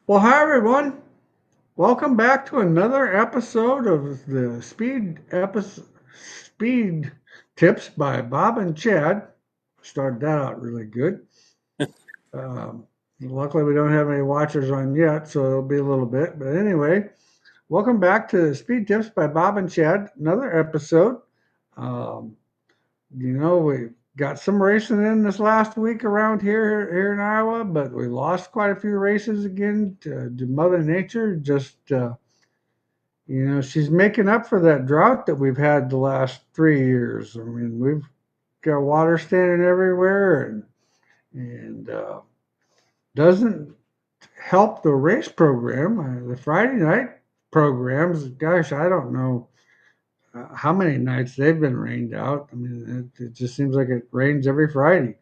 Well, hi everyone. Welcome back to another episode of the Speed Tips by Bob and Chad. Started that out really good. Luckily, we don't have any watchers on yet, so it'll be a little bit. But anyway, welcome back to Speed Tips by Bob and Chad. Another episode. Um, we got some racing in this last week around here in Iowa, but we lost quite a few races again to Mother Nature. She's making up for that drought that we've had the last 3 years. I mean, we've got water standing everywhere, and doesn't help the race program. The Friday night programs. Gosh, I don't know how many nights they've been rained out. I mean, it just seems like it rains every Friday.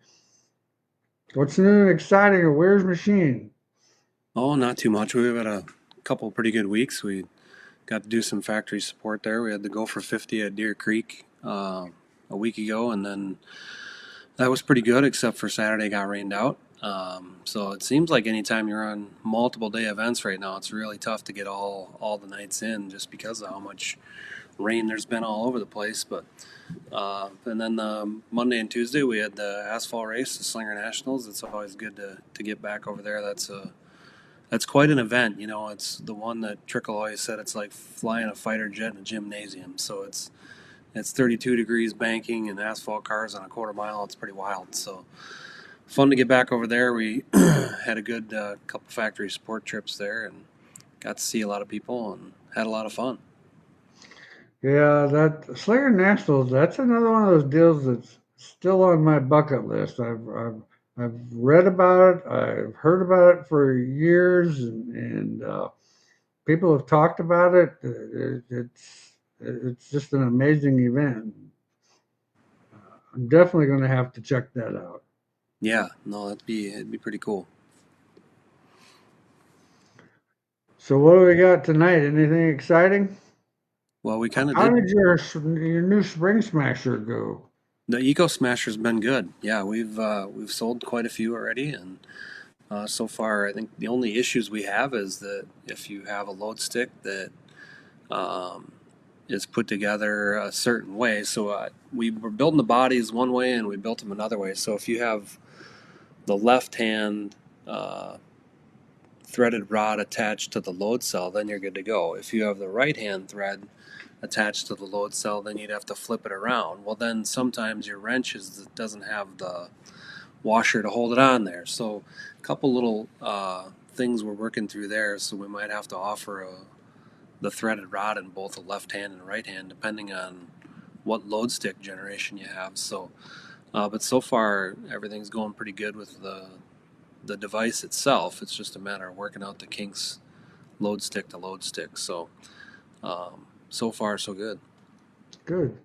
What's new and exciting at Where's Machine? Oh, not too much. We've had a couple pretty good weeks. We got to do some factory support there. We had to go for 50 at Deer Creek a week ago, and then that was pretty good, except for Saturday got rained out. So it seems like anytime you're on multiple day events right now, it's really tough to get all the nights in just because of how much rain there's been all over the place. But and then Monday and Tuesday we had the asphalt race, the Slinger Nationals. It's always good to get back over there. That's quite an event. It's the one that Trickle always said it's like flying a fighter jet in a gymnasium. So it's 32 degrees banking and asphalt cars on a quarter mile. It's pretty wild. So fun to get back over there. We had a good couple factory support trips there and got to see a lot of people and had a lot of fun. Yeah, that Slayer Nationals, that's another one of those deals that's still on my bucket list. I've read about it, I've heard about it for years, and people have talked about it. It's just an amazing event. I'm definitely going to have to check that out. Yeah, no, it'd be pretty cool. So, what do we got tonight? Anything exciting? Well, we kind of How did. did your new Spring Smasher go? The Eco Smasher's been good. Yeah, we've sold quite a few already, and so far I think the only issues we have is that if you have a load stick that um, is put together a certain way. So we were building the bodies one way and we built them another way. So if you have the left hand uh, threaded rod attached to the load cell, then you're good to go. If you have the right hand thread attached to the load cell, then you'd have to flip it around. Well, then sometimes your wrench doesn't have the washer to hold it on there. So a couple little things we're working through there. So we might have to offer the threaded rod in both the left hand and right hand, depending on what load stick generation you have. So, but so far everything's going pretty good with the device itself. It's just a matter of working out the kinks, load stick to load stick. So, so far so good. Good.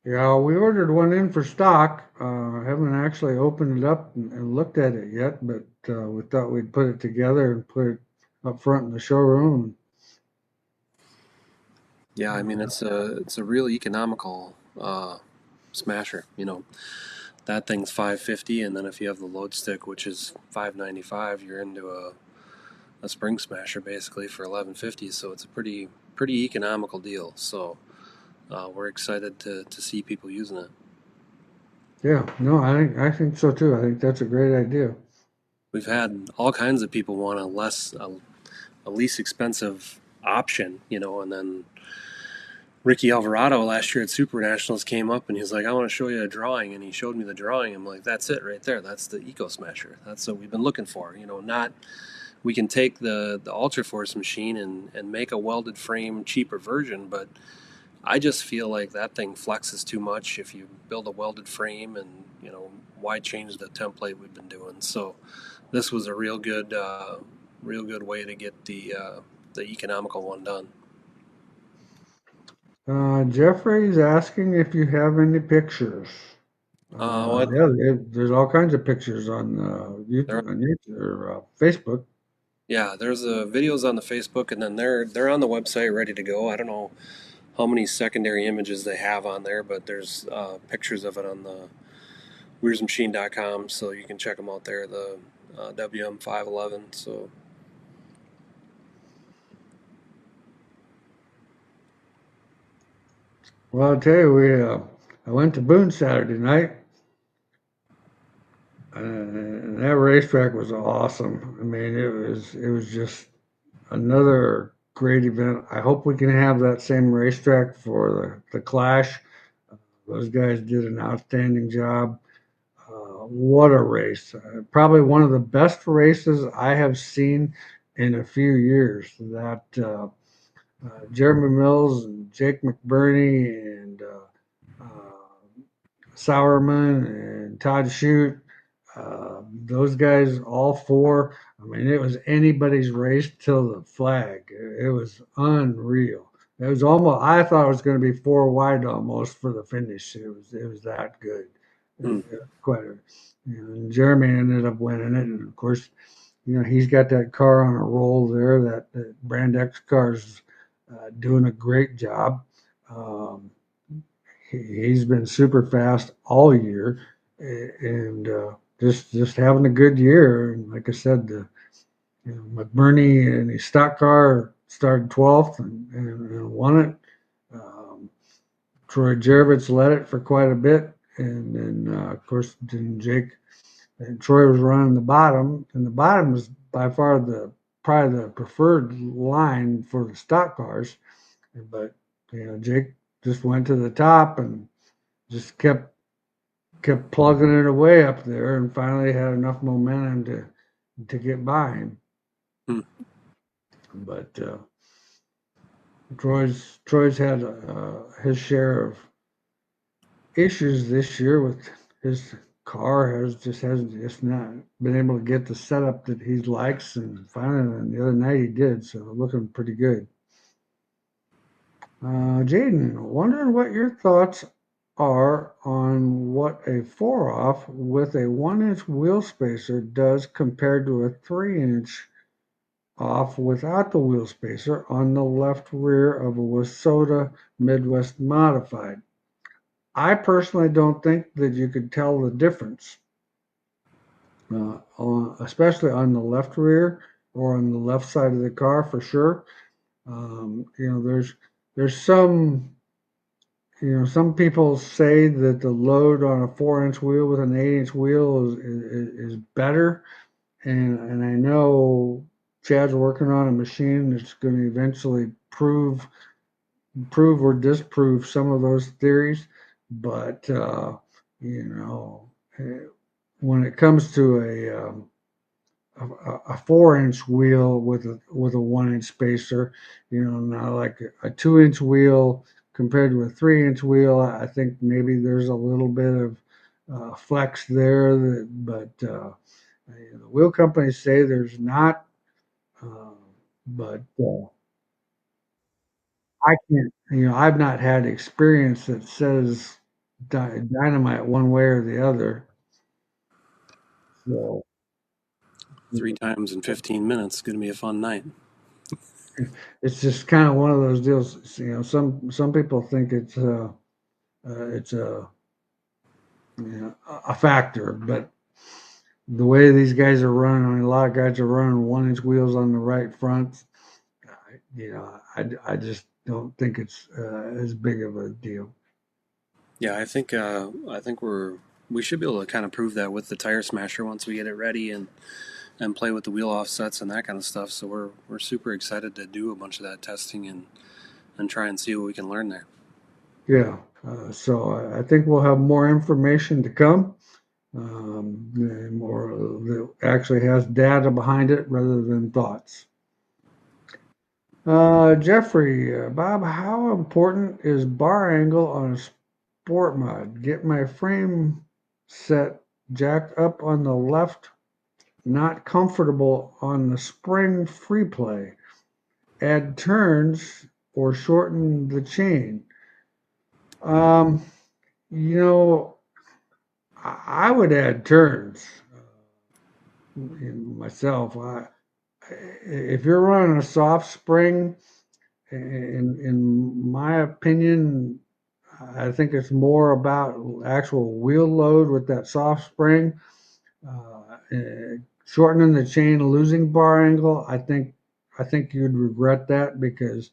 Yeah, we ordered one in for stock. Haven't actually opened it up and looked at it yet, but we thought we'd put it together and put it up front in the showroom. Yeah, I mean it's a real economical smasher. That thing's 550, and then if you have the load stick, which is 595, you're into a spring smasher basically for 1150. So it's a pretty economical deal. So we're excited to see people using it. Yeah, no, I think so too. I think that's a great idea. We've had all kinds of people want a least expensive option, and then Ricky Alvarado last year at Super Nationals came up and he's like, I want to show you a drawing. And he showed me the drawing. I'm like, that's it right there. That's the Eco Smasher. That's what we've been looking for. Not we can take the Ultra Force machine and make a welded frame cheaper version, but I just feel like that thing flexes too much if you build a welded frame and, why change the template we've been doing. So this was a real good way to get the economical one done. Jeffrey's asking if you have any pictures. What Yeah, there's all kinds of pictures on there YouTube or Facebook. Yeah, there's videos on the Facebook, and then they're on the website ready to go. I don't know how many secondary images they have on there, but there's pictures of it on the wheelsmachine.com, so you can check them out there. WM511. So Well, I'll tell you, I went to Boone Saturday night, and that racetrack was awesome. I mean, it was just another great event. I hope we can have that same racetrack for the Clash. Those guys did an outstanding job. What a race! Probably one of the best races I have seen in a few years. That Jeremy Mills and Jake McBurney and Sourman and Todd Shute, those guys, all four. I mean, it was anybody's race till the flag. It was unreal. It was almost. I thought it was going to be four wide almost for the finish. It was that good. hmm. It was quite a. And Jeremy ended up winning it, and of course, he's got that car on a roll there. That Brand X car's doing a great job. Um, he's been super fast all year, and just having a good year. And like I said, McBurney and his stock car started 12th and won it. Um, Troy Jervitz led it for quite a bit, and then of course then Jake and Troy was running the bottom, and the bottom was by far the probably the preferred line for the stock cars. But Jake just went to the top and just kept plugging it away up there, and finally had enough momentum to get by him. Hmm. But Troy's had his share of issues this year with his car. Hasn't just not been able to get the setup that he likes, and finally the other night he did. So looking pretty good. Jaden, wondering what your thoughts are on what a 4-off with a 1-inch wheel spacer does compared to a 3-inch off without the wheel spacer on the left rear of a Wasota Midwest Modified. I personally don't think that you could tell the difference, especially on the left rear or on the left side of the car for sure. There's some people say that the load on a 4-inch wheel with an 8-inch wheel is better, and I know Chad's working on a machine that's going to eventually prove or disprove some of those theories. But you know, eh, when it comes to a 4-inch wheel with a 1-inch spacer, now like a 2-inch wheel compared to a 3-inch wheel, I think maybe there's a little bit of flex there, but the wheel companies say there's not. Uh, but I can't, I've not had experience that says dynamite one way or the other. So, Three times in 15 minutes is going to be a fun night. it's just kind of one of those deals. Some people think it's a factor, but the way these guys are running, I mean, a lot of guys are running 1-inch wheels on the right front. I just don't think it's as big of a deal. Yeah, I think we should be able to kind of prove that with the tire smasher once we get it ready and play with the wheel offsets and that kind of stuff. So we're super excited to do a bunch of that testing and try and see what we can learn there. Yeah. So I think we'll have more information to come. More that actually has data behind it rather than thoughts. Jeffrey, Bob, how important is bar angle on a sport mod? Get my frame set jacked up on the left, not comfortable on the spring free play. Add turns or shorten the chain. Um, you know, I would add turns myself. If you're running a soft spring, in my opinion, I think it's more about actual wheel load with that soft spring. shortening the chain, losing bar angle, I think you'd regret that because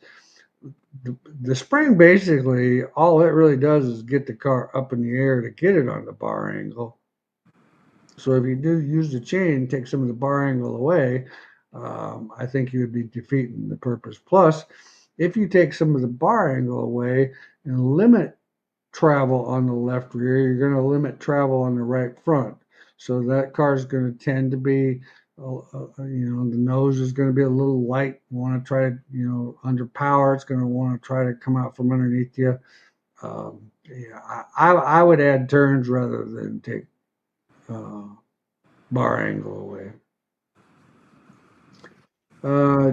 the spring basically all it really does is get the car up in the air to get it on the bar angle. So if you do use the chain, take some of the bar angle away, I think you would be defeating the purpose. Plus, if you take some of the bar angle away and limit travel on the left rear, you're going to limit travel on the right front. So that car is going to tend to be, the nose is going to be a little light. Want to try to, under power, it's going to want to try to come out from underneath you. Yeah, I would add turns rather than take uh, bar angle away.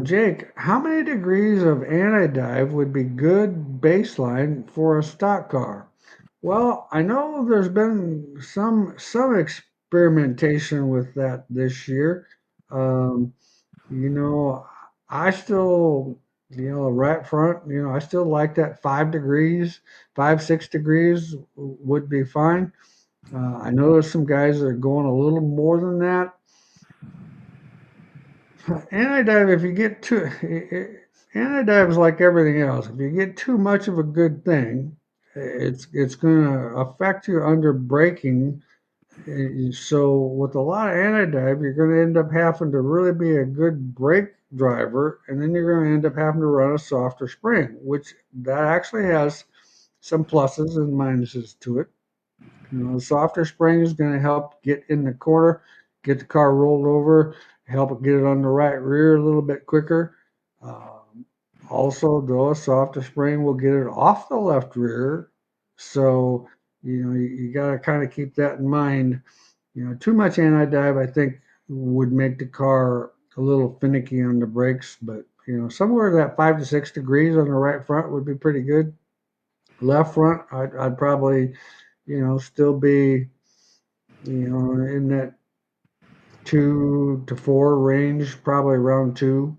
Jake, how many degrees of anti-dive would be good baseline for a stock car? Well, I know there's been some experimentation with that this year. Um, you know, I still, right front, I still like that 5 degrees, 5, 6 degrees would be fine. I know there's some guys that are going a little more than that. Anti-dive, if you get too, anti-dive is like everything else. If you get too much of a good thing, it's going to affect you under braking. So with a lot of anti-dive, you're going to end up having to really be a good brake driver, and then you're going to end up having to run a softer spring, which that actually has some pluses and minuses to it. The softer spring is going to help get in the corner, get the car rolled over, help it get it on the right rear a little bit quicker. Um, Also, though, a softer spring will get it off the left rear. So, you got to kind of keep that in mind. Too much anti-dive, I think, would make the car a little finicky on the brakes. But, somewhere that 5 to 6 degrees on the right front would be pretty good. Left front, I'd probably, still be, in that 2 to 4 range, probably around 2.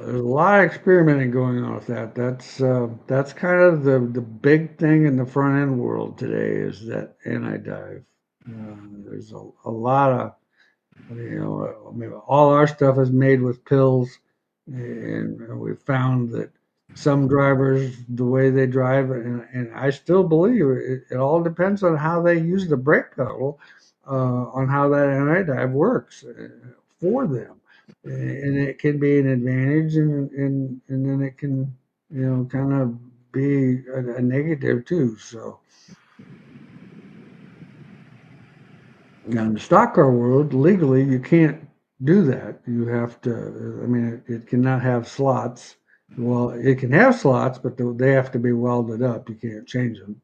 There's a lot of experimenting going on with that. That's kind of the big thing in the front end world today is that anti-dive. There's a lot of I mean, all our stuff is made with pills, and we found that some drivers, the way they drive, and I still believe it all depends on how they use the brake pedal, on how that anti-dive works for them, and it can be an advantage, and then it can, kind of be a negative too. So. Now, in the stock car world, legally, you can't do that. You have to, I mean, it cannot have slots. Well, it can have slots, but they have to be welded up. You can't change them.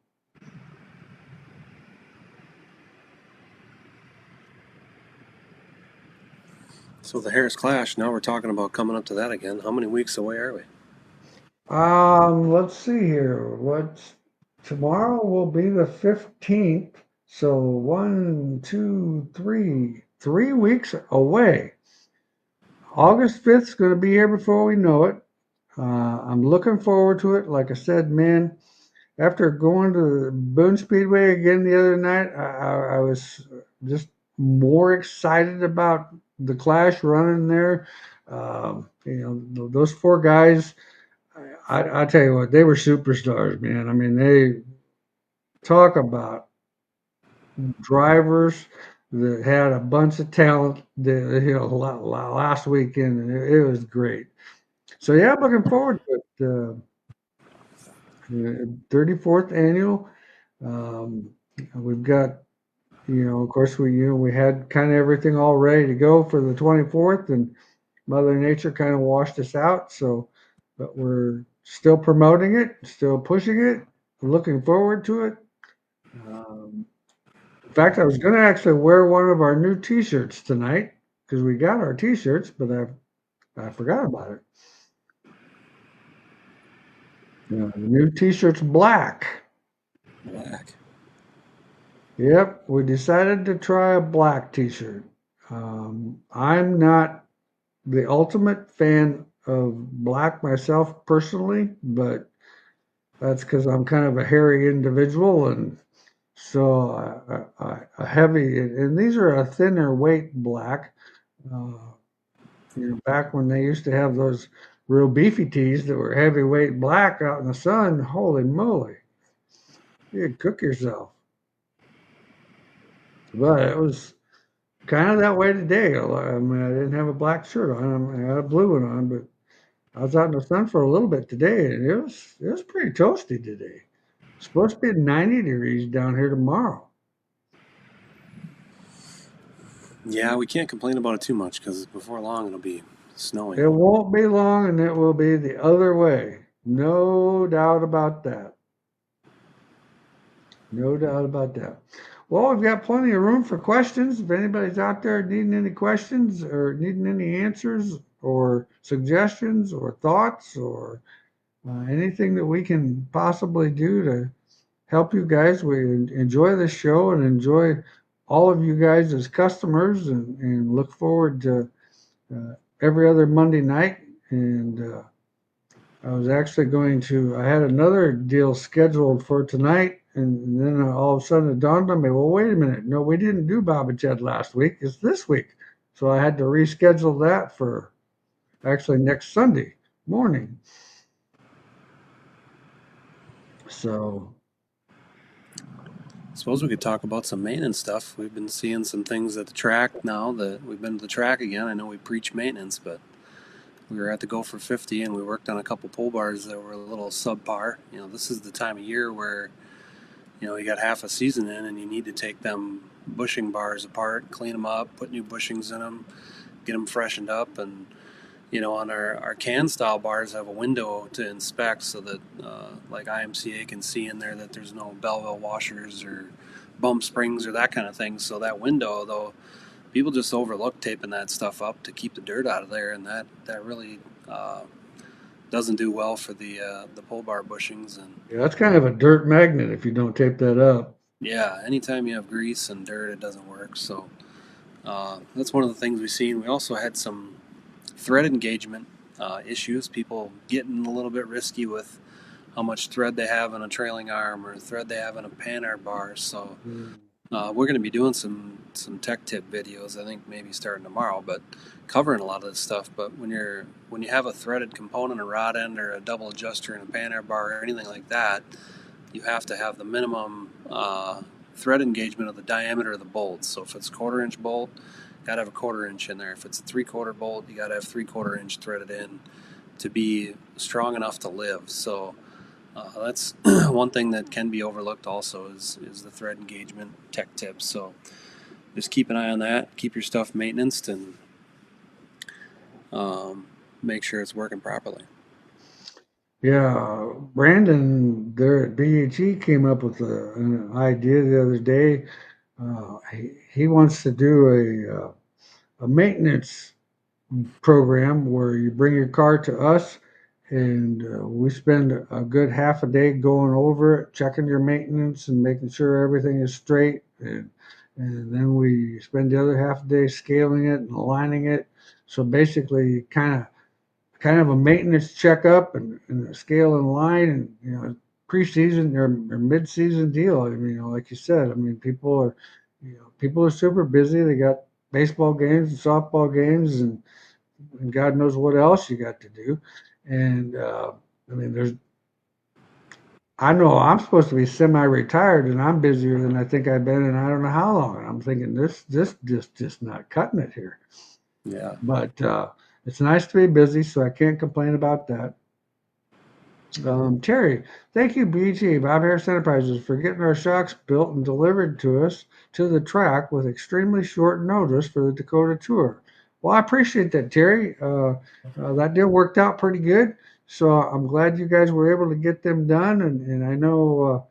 So the Harris Clash. Now we're talking about coming up to that again. How many weeks away are we? Let's see here. Tomorrow will be the 15th. So 3 weeks away. August 5th is going to be here before we know it. I'm looking forward to it. Like I said, man, after going to the Boone Speedway again the other night, I was just more excited about the Clash running there. Those 4 guys, I tell you what, they were superstars, man. I mean, they talk about drivers that had a bunch of talent that, last weekend, and it was great. So, yeah, I'm looking forward to it. 34th annual. Um, we've got, of course, we had kind of everything all ready to go for the 24th, and Mother Nature kind of washed us out. So, but we're still promoting it, still pushing it, looking forward to it. Um, in fact, I was going to actually wear one of our new T-shirts tonight because we got our T-shirts, but I forgot about it. The new T-shirt's black. Black. Yep, we decided to try a black T-shirt. I'm not the ultimate fan of black myself personally, but That's because I'm kind of a hairy individual, and so a heavy, and these are a thinner weight black. Uh, back when they used to have those real beefy teas that were heavyweight black out in the sun, holy moly, you'd cook yourself. But it was kind of that way today. I mean, I didn't have a black shirt on. I had a blue one on, but I was out in the sun for a little bit today, and it was pretty toasty today. It's supposed to be 90 degrees down here tomorrow. Yeah, we can't complain about it too much because before long it'll be snowing. It won't be long, and it will be the other way. No doubt about that. No doubt about that. Well, we've got plenty of room for questions. If anybody's out there needing any questions or needing any answers or suggestions or thoughts or anything that we can possibly do to help you guys, we enjoy this show and enjoy all of you guys as customers and look forward to every other Monday night. And I was actually I had another deal scheduled for tonight, and then all of a sudden it dawned on me, well, wait a minute. No, we didn't do Bob and Chad last week. It's this week. So I had to reschedule that for actually next Sunday morning. So, Suppose we could talk about some maintenance stuff. We've been seeing some things at the track now that we've been to the track again. I know we preach maintenance, but we were at the Go for 50 and we worked on a couple pull bars that were a little subpar. This is the time of year where, you got half a season in and you need to take them bushing bars apart, clean them up, put new bushings in them, get them freshened up. And, on our can style bars have a window to inspect so that, like IMCA can see in there that there's no Belleville washers or bump springs or that kind of thing. So that window, though, people just overlook taping that stuff up to keep the dirt out of there, and that really doesn't do well for the pull bar bushings. And yeah, that's kind of a dirt magnet if you don't tape that up. yeah, anytime you have grease and dirt, it doesn't work. So that's one of the things we've seen. We also had some thread engagement issues. People getting a little bit risky with how much thread they have in a trailing arm or thread they have in a panhard bar. So Mm. we're going to be doing some tech tip videos. I think maybe starting tomorrow, but covering a lot of this stuff. But when you have a threaded component, a rod end, or a double adjuster in a panhard bar or anything like that, you have to have the minimum thread engagement of the diameter of the bolt. So if it's a 1/4 inch bolt, you got to have a 1/4 inch in there. If it's a 3/4 bolt, you got to have 3/4 inch threaded in to be strong enough to live. So that's one thing that can be overlooked also is the thread engagement tech tips. So just keep an eye on that. Keep your stuff maintained and make sure it's working properly. Yeah, Brandon there at BHE came up with an idea the other day. He wants to do a maintenance program where you bring your car to us and we spend a good half a day going over it, checking your maintenance and making sure everything is straight. And then we spend the other half a day scaling it and aligning it. So basically, kind of a maintenance checkup and a scale and line and preseason or mid-season deal. I mean, like you said, I mean people are super busy. They got baseball games and softball games and God knows what else you got to do. And I mean, I know I'm supposed to be semi-retired and I'm busier than I think I've been in I don't know how long. And I'm thinking this just not cutting it here. Yeah. But it's nice to be busy, so I can't complain about that. Terry, thank you, BG, Bob Harris Enterprises, for getting our shocks built and delivered to us to the track with extremely short notice for the Dakota Tour. Well, I appreciate that, Terry. That deal worked out pretty good, so I'm glad you guys were able to get them done. And I know,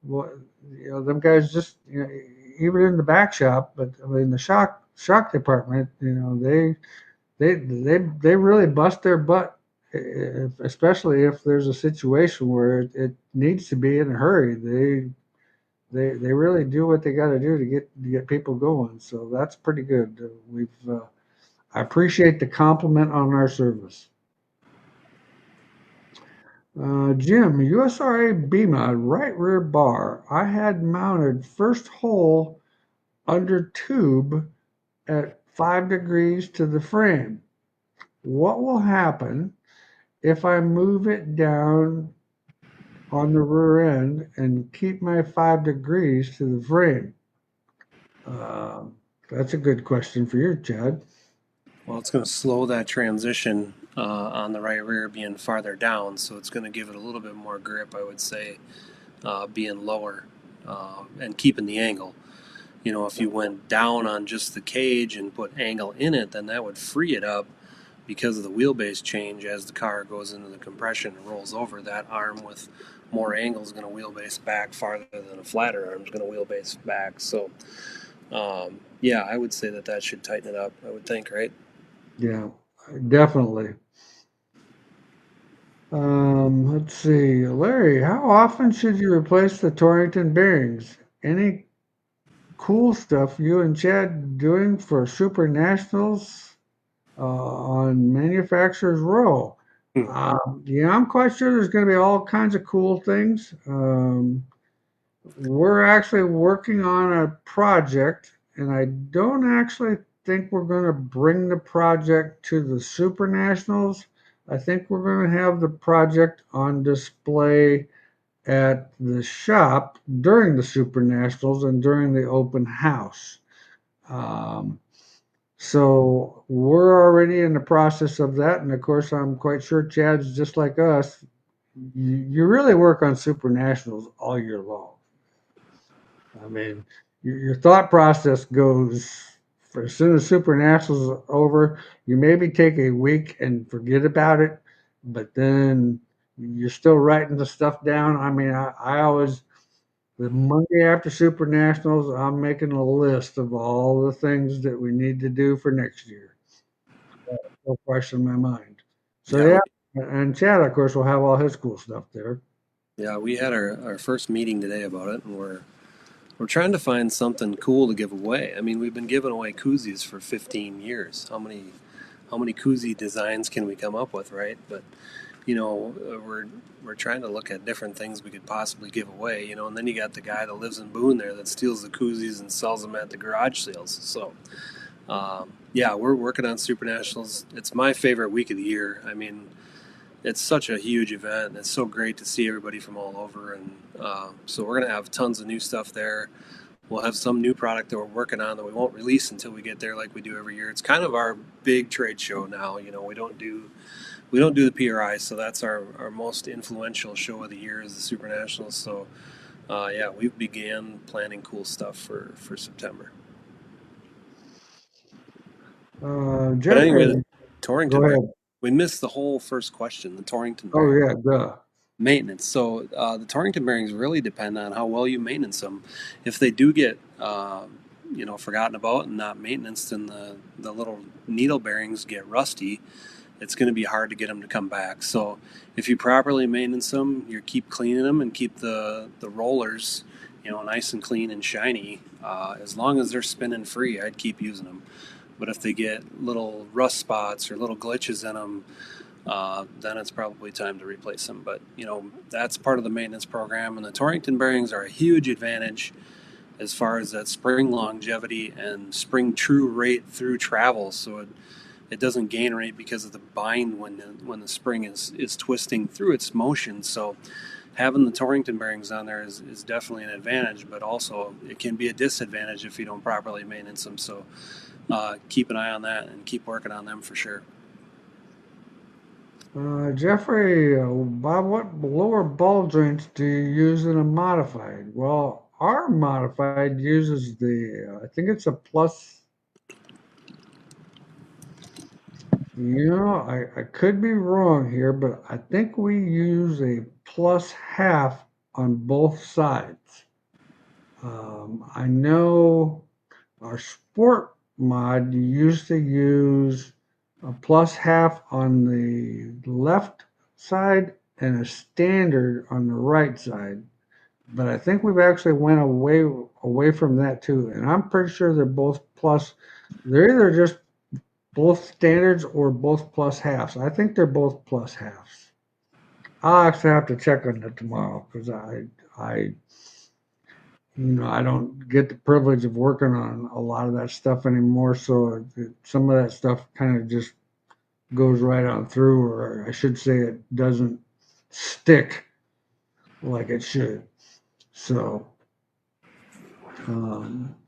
well, them guys just, even in the back shop, but I mean the shock department, they really bust their butt, especially if there's a situation where it needs to be in a hurry. They really do what they got to do to get people going. So that's pretty good. I appreciate the compliment on our service. Jim, USRA B-Mod, right rear bar. I had mounted first hole under tube at 5 degrees to the frame. What will happen if I move it down on the rear end and keep my 5 degrees to the frame? Uh, that's a good question for you, Chad. Well, it's going to slow that transition on the right rear being farther down, so it's going to give it a little bit more grip, I would say, being lower and keeping the angle. You know, if you went down on just the cage and put angle in it, then that would free it up because of the wheelbase change as the car goes into the compression and rolls over. That arm with more angle is going to wheelbase back farther than a flatter arm is going to wheelbase back. So, yeah, I would say that that should tighten it up, I would think, right? Yeah, definitely. Let's see. Larry, how often should you replace the Torrington bearings? Any cool stuff you and Chad doing for Super Nationals on Manufacturers Row? Hmm. Yeah, I'm quite sure there's going to be all kinds of cool things. We're actually working on a project, and I don't actually think we're going to bring the project to the Super Nationals. I think we're going to have the project on display at the shop during the Super Nationals and during the open house. Um, so we're already in the process of that, and of course, I'm quite sure Chad's just like us. You really work on Super Nationals all year long. I mean, your thought process goes for as soon as Super Nationals is over, you maybe take a week and forget about it, but then you're still writing the stuff down. I mean, I always the Monday after Super Nationals, I'm making a list of all the things that we need to do for next year. No question in my mind. So Yeah, yeah, and Chad, of course, will have all his cool stuff there. yeah, we had our first meeting today about it, and we're trying to find something cool to give away. I mean, we've been giving away koozies for 15 years. How many koozie designs can we come up with, right? But you know, we're trying to look at different things we could possibly give away. You know, and then you got the guy that lives in Boone there that steals the koozies and sells them at the garage sales. So yeah, we're working on Super Nationals. It's my favorite week of the year. I mean, it's such a huge event. And it's so great to see everybody from all over, and so we're gonna have tons of new stuff there. We'll have some new product that we're working on that we won't release until we get there, like we do every year. It's kind of our big trade show now. You know, we don't do the PRI, so that's our most influential show of the year is the Super Nationals. So yeah, we've began planning cool stuff for September. But anyway, the Jeffrey, Torrington go bearing. ahead. We missed the whole first question, the Torrington Oh bearing. yeah, duh. Maintenance. So the Torrington bearings really depend on how well you maintenance them. If they do get forgotten about and not maintenance, then the little needle bearings get rusty. It's going to be hard to get them to come back. So if you properly maintenance them, you keep cleaning them and keep the rollers, nice and clean and shiny. As long as they're spinning free, I'd keep using them. But if they get little rust spots or little glitches in them, then it's probably time to replace them. But that's part of the maintenance program, and the Torrington bearings are a huge advantage as far as that spring longevity and spring true rate through travel. So it doesn't gain rate because of the bind when the spring is twisting through its motion. So having the Torrington bearings on there is definitely an advantage, but also it can be a disadvantage if you don't properly maintenance them. So keep an eye on that and keep working on them for sure. Jeffrey, Bob, what lower ball joints do you use in a modified? Well, our modified uses I think it's a plus. I could be wrong here, but I think we use a plus half on both sides. I know our sport mod used to use a plus half on the left side and a standard on the right side. But I think we've actually went away from that too. And I'm pretty sure they're both plus. They're either just both standards or both plus halves. I think they're both plus halves. I'll actually have to check on that tomorrow because I, I don't get the privilege of working on a lot of that stuff anymore. So some of that stuff kind of just goes right on through, or I should say, it doesn't stick like it should. So,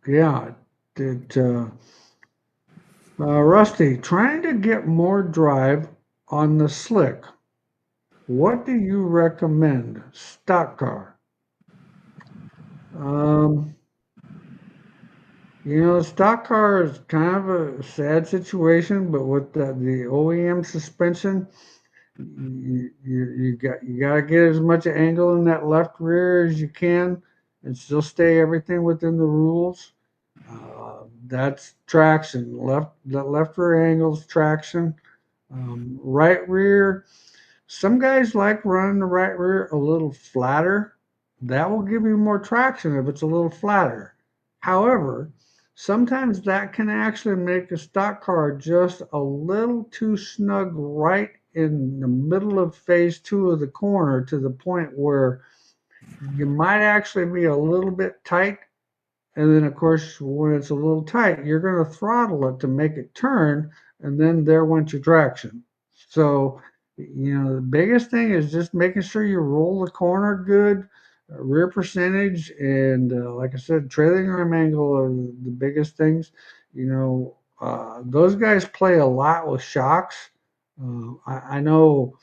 yeah, Rusty, trying to get more drive on the slick. What do you recommend? Stock car. Um, stock car is kind of a sad situation, but with the OEM suspension, you got to get as much angle in that left rear as you can, and still stay everything within the rules. That's traction. Left rear angles traction. Right rear. Some guys like running the right rear a little flatter. That will give you more traction if it's a little flatter. However, sometimes that can actually make a stock car just a little too snug right in the middle of phase two of the corner, to the point where you might actually be a little bit tight. And then, of course, when it's a little tight, you're going to throttle it to make it turn, and then there went your traction. So, the biggest thing is just making sure you roll the corner good, rear percentage, and like I said, trailing arm angle are the biggest things. Those guys play a lot with shocks. I know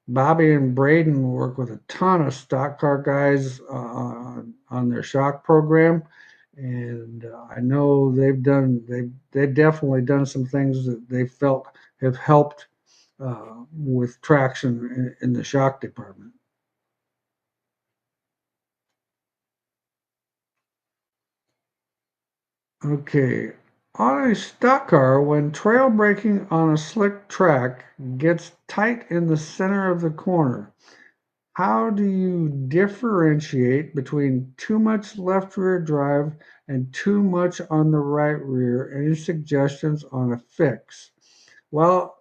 Bobby and Braden work with a ton of stock car guys on their shock program, and I know they've definitely done some things that they felt have helped with traction in the shock department. Okay, on a stock car, when trail braking on a slick track gets tight in the center of the corner, how do you differentiate between too much left rear drive and too much on the right rear? Any suggestions on a fix? Well,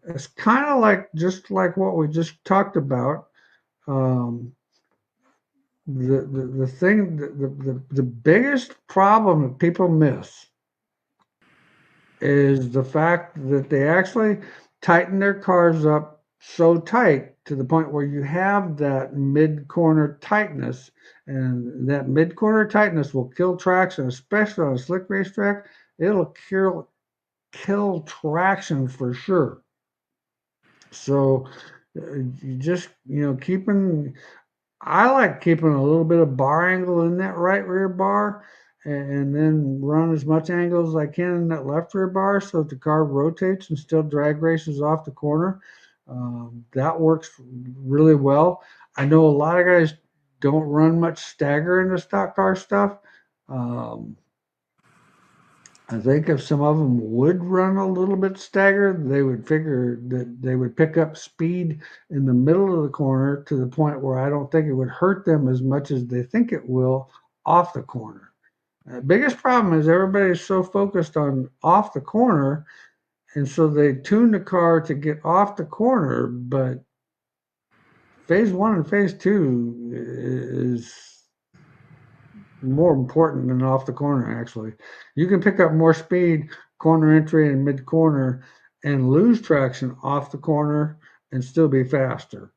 it's kind of like just like what we just talked about. Um, the thing, the biggest problem that people miss is the fact that they actually tighten their cars up so tight to the point where you have that mid corner tightness, and that mid corner tightness will kill traction, especially on a slick racetrack. It'll kill traction for sure. So you just keeping I like keeping a little bit of bar angle in that right rear bar, and then run as much angle as I can in that left rear bar so that the car rotates and still drag races off the corner. That works really well. I know a lot of guys don't run much stagger in the stock car stuff. Um, I think if some of them would run a little bit staggered, they would figure that they would pick up speed in the middle of the corner to the point where I don't think it would hurt them as much as they think it will off the corner. The biggest problem is everybody's so focused on off the corner, and so they tune the car to get off the corner, but phase one and phase two is more important than off the corner, actually. You can pick up more speed, corner entry and mid corner, and lose traction off the corner and still be faster.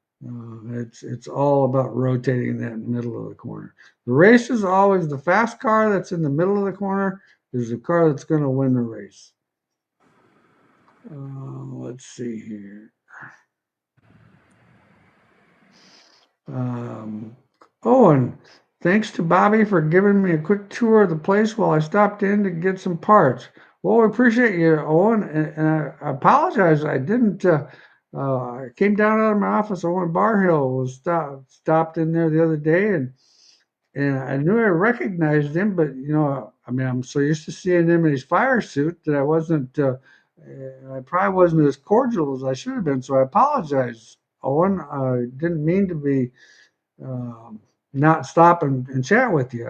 It's all about rotating that middle of the corner. The race is always the fast car that's in the middle of the corner is the car that's going to win the race. Let's see here. Um, and thanks to Bobby for giving me a quick tour of the place while I stopped in to get some parts. Well, we appreciate you, Owen, and I apologize. I didn't. I came down out of my office. Owen Barhill was stopped in there the other day, and I knew I recognized him, but I mean, I'm so used to seeing him in his fire suit that I wasn't. I probably wasn't as cordial as I should have been. So I apologize, Owen. I didn't mean to be not stop and chat with you.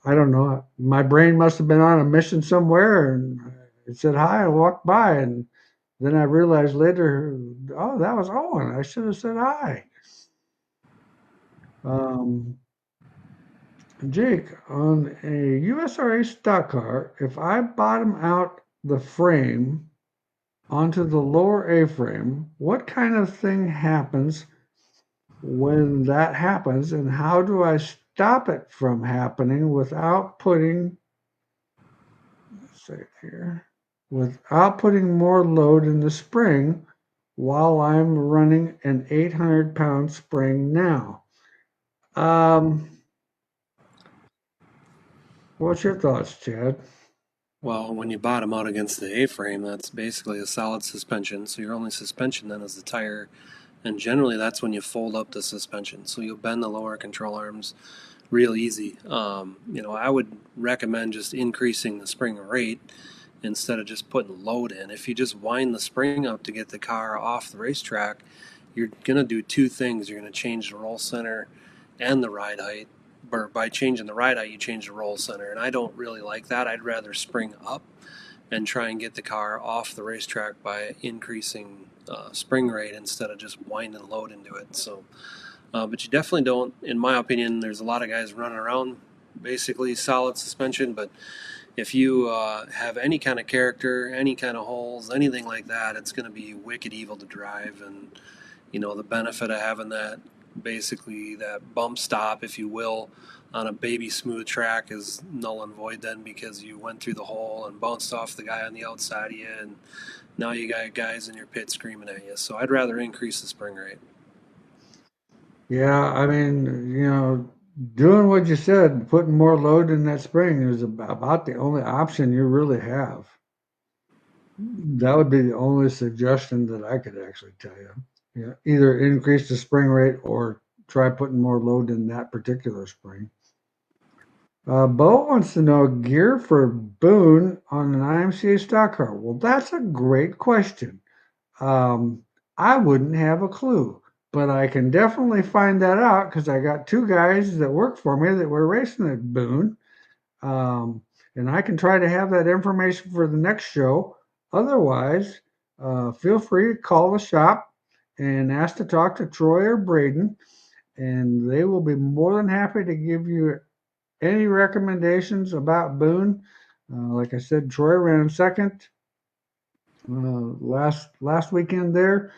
I don't know. My brain must have been on a mission somewhere, and it said hi. I walked by, and Then I realized later, oh, that was Owen. I should have said hi. Um, Jake, on a USRA stock car, if I bottom out the frame onto the lower A-frame, what kind of thing happens when that happens, and how do I stop it from happening without putting, let's see here, without putting more load in the spring while I'm running an 800-pound spring now? Um, what's your thoughts, Chad? Well, when you bottom out against the A-frame, that's basically a solid suspension. So your only suspension then is the tire, and generally that's when you fold up the suspension. So you'll bend the lower control arms real easy. I would recommend just increasing the spring rate instead of just putting load in. If you just wind the spring up to get the car off the racetrack, you're going to do two things. You're going to change the roll center and the ride height. Or by changing the ride height, you change the roll center. And I don't really like that. I'd rather spring up and try and get the car off the racetrack by increasing spring rate instead of just winding load into it. But you definitely don't, in my opinion, there's a lot of guys running around basically solid suspension, but if you have any kind of character, any kind of holes, anything like that, it's going to be wicked evil to drive. And, the benefit of having that, basically that bump stop, if you will, on a baby smooth track is null and void then because you went through the hole and bounced off the guy on the outside of you, and now you got guys in your pit screaming at you. So I'd rather increase the spring rate. Yeah, I mean, doing what you said, putting more load in that spring is about the only option you really have. That would be the only suggestion that I could actually tell you. Yeah, either increase the spring rate or try putting more load in that particular spring. Bo wants to know gear for Boone on an IMCA stock car. Well, that's a great question. Um, I wouldn't have a clue, but I can definitely find that out because I got two guys that work for me that were racing at Boone. Um, and I can try to have that information for the next show. Otherwise, feel free to call the shop and ask to talk to Troy or Braden, and they will be more than happy to give you any recommendations about Boone. Like I said, Troy ran second last weekend there.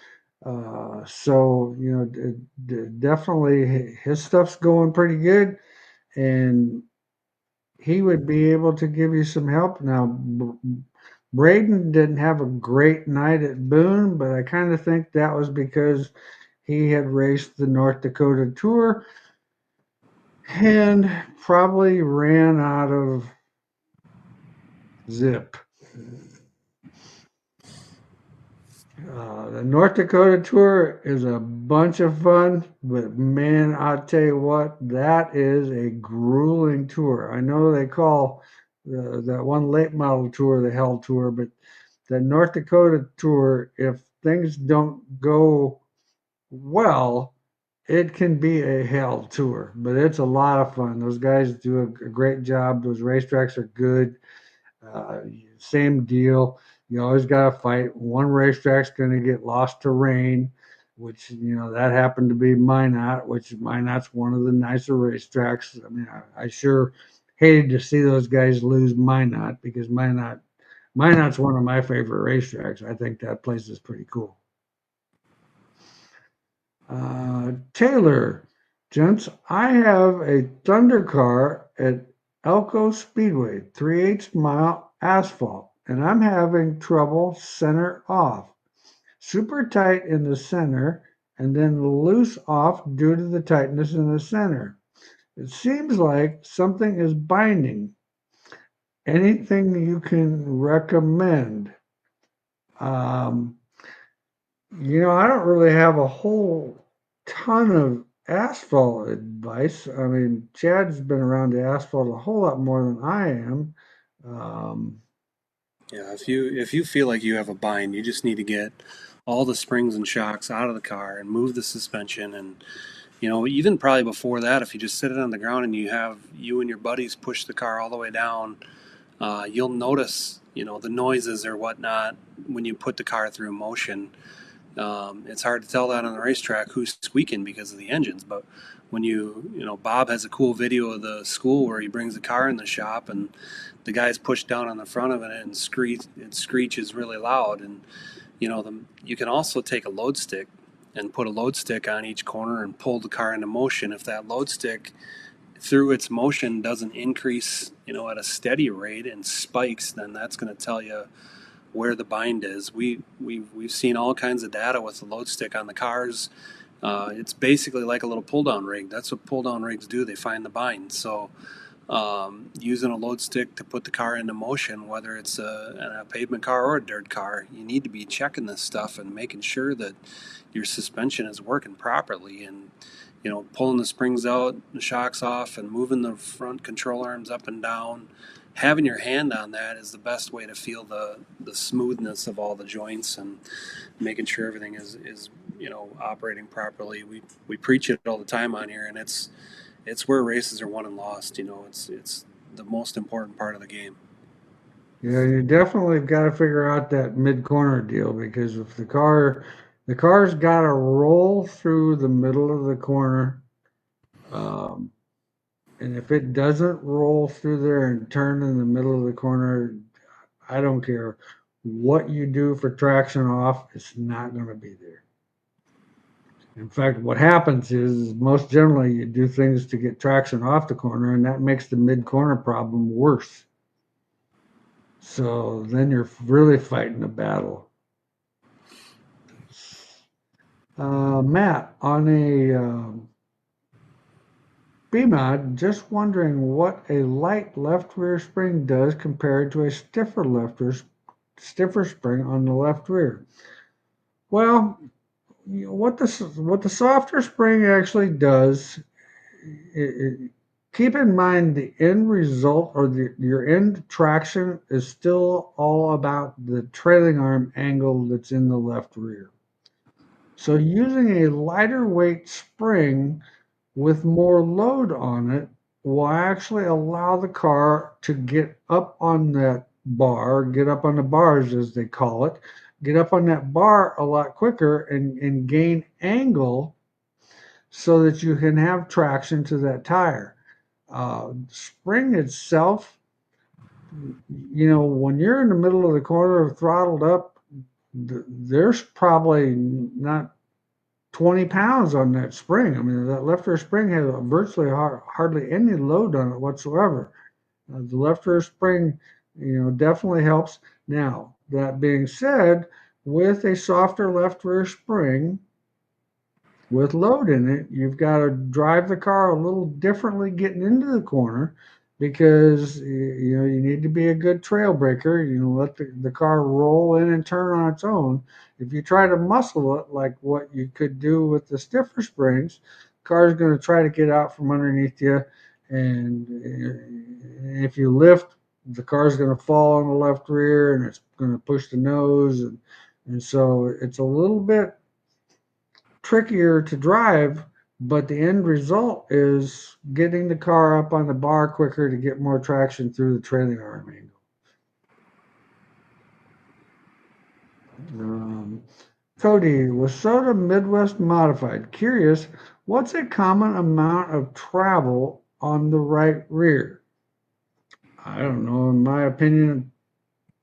So definitely his stuff's going pretty good, and he would be able to give you some help. Now, Braden didn't have a great night at Boone, but I kind of think that was because he had raced the North Dakota Tour and probably ran out of zip. The North Dakota Tour is a bunch of fun, but man, I'll tell you what, that is a grueling tour. I know they call that one late model tour the Hell Tour, but the North Dakota Tour, if things don't go well, it can be a hell tour, but it's a lot of fun. Those guys do a great job. Those racetracks are good. Uh, Same deal. You always got to fight. One racetrack's going to get lost to rain, which that happened to be Minot, which Minot's one of the nicer racetracks. I mean, I sure hated to see those guys lose Minot because Minot's one of my favorite racetracks. I think that place is pretty cool. Taylor, gents, I have a Thunder car at Elko Speedway, 3/8 mile asphalt, and I'm having trouble center off. Super tight in the center and then loose off due to the tightness in the center. It seems like something is binding. Anything you can recommend? Um, I don't really have a whole ton of asphalt advice. I mean, Chad's been around the asphalt a whole lot more than I am. Um, Yeah, if you feel like you have a bind, you just need to get all the springs and shocks out of the car and move the suspension. And even probably before that, if you just sit it on the ground and you have you and your buddies push the car all the way down, you'll notice, the noises or whatnot when you put the car through motion. It's hard to tell that on the racetrack who's squeaking because of the engines, but when Bob has a cool video of the school where he brings the car in the shop and the guy's pushed down on the front of it and it screeches really loud. And you can also take a load stick and put a load stick on each corner and pull the car into motion. If that load stick through its motion doesn't increase, at a steady rate and spikes, then that's going to tell you where the bind is. We've seen all kinds of data with the load stick on the cars. It's basically like a little pull down rig. That's what pull down rigs do. They find the bind. So using a load stick to put the car into motion, whether it's a pavement car or a dirt car, you need to be checking this stuff and making sure that your suspension is working properly, and pulling the springs out, the shocks off, and moving the front control arms up and down. Having your hand on that is the best way to feel the smoothness of all the joints and making sure everything is operating properly. We preach it all the time on here, and it's where races are won and lost. It's the most important part of the game. Yeah, you definitely got to figure out that mid corner deal, because if the car's got to roll through the middle of the corner, um, and if it doesn't roll through there and turn in the middle of the corner, I don't care what you do for traction off, it's not going to be there. In fact, what happens is most generally you do things to get traction off the corner, and that makes the mid corner problem worse. So then you're really fighting a battle. Matt, on a BMOD, just wondering what a light left rear spring does compared to a stiffer spring on the left rear. Well, what the softer spring actually does, keep in mind the end result, or your end traction, is still all about the trailing arm angle that's in the left rear. So using a lighter weight spring with more load on it will actually allow the car to get up on that bar, get up on the bars as they call it, get up on that bar a lot quicker and gain angle so that you can have traction to that tire. Spring itself, when you're in the middle of the corner throttled up, there's probably not 20 pounds on that spring. I mean, that left rear spring has virtually hardly any load on it whatsoever. The left rear spring, definitely helps. Now, that being said, with a softer left rear spring with load in it, you've got to drive the car a little differently getting into the corner, because you need to be a good trail breaker. Let the car roll in and turn on its own. If you try to muscle it like what you could do with the stiffer springs, the car is going to try to get out from underneath you, and if you lift, the car is going to fall on the left rear and it's going to push the nose, and so it's a little bit trickier to drive, but the end result is getting the car up on the bar quicker to get more traction through the trailing arm angle. Cody, was Soda Midwest modified? Curious, what's a common amount of travel on the right rear? I don't know. In my opinion,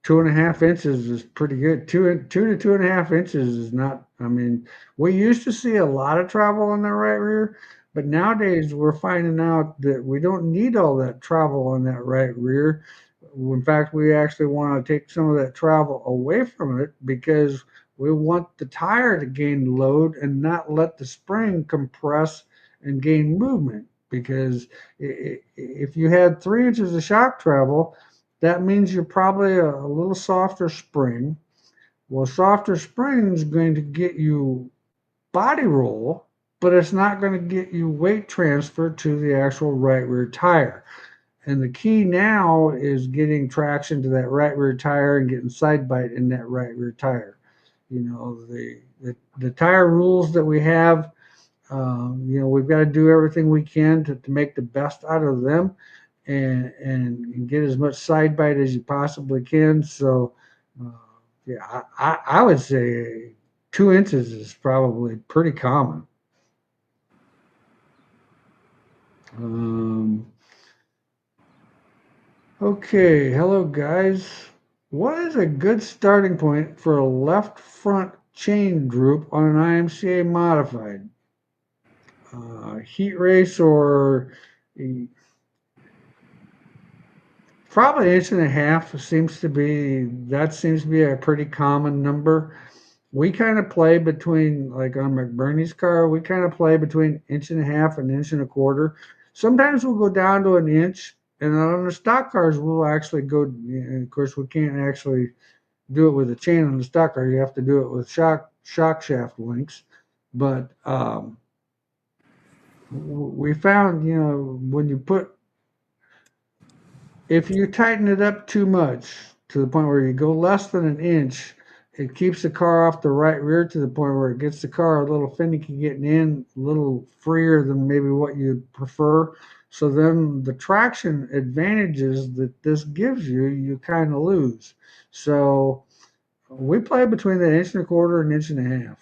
2.5 inches is pretty good. Two to 2.5 inches is not. I mean, we used to see a lot of travel on the right rear, but nowadays we're finding out that we don't need all that travel on that right rear. In fact, we actually want to take some of that travel away from it, because we want the tire to gain load and not let the spring compress and gain movement. Because if you had 3 inches of shock travel, that means you're probably a little softer spring. Well, softer spring is going to get you body roll, but it's not going to get you weight transfer to the actual right rear tire. And the key now is getting traction to that right rear tire and getting side bite in that right rear tire. The tire rules that we have, we've got to do everything we can to make the best out of them. and get as much side bite as you possibly can. So, uh, yeah, I would say 2 inches is probably pretty common. Um, okay, hello guys. What is a good starting point for a left front chain droop on an IMCA modified? Heat race or probably 1.5 inches seems to be a pretty common number. We kind of play between, like on McBurney's car, we kind of play between 1.5 inches and 1.25 inches. Sometimes we'll go down to an inch, and on the stock cars we'll actually go. And of course, we can't actually do it with a chain on the stock car. You have to do it with shock shaft links. But we found, when you put if you tighten it up too much to the point where you go less than an inch, it keeps the car off the right rear to the point where it gets the car a little finicky getting in, a little freer than maybe what you'd prefer. So then the traction advantages that this gives you, you kind of lose. So we play between the 1.25 inches and 1.5 inches.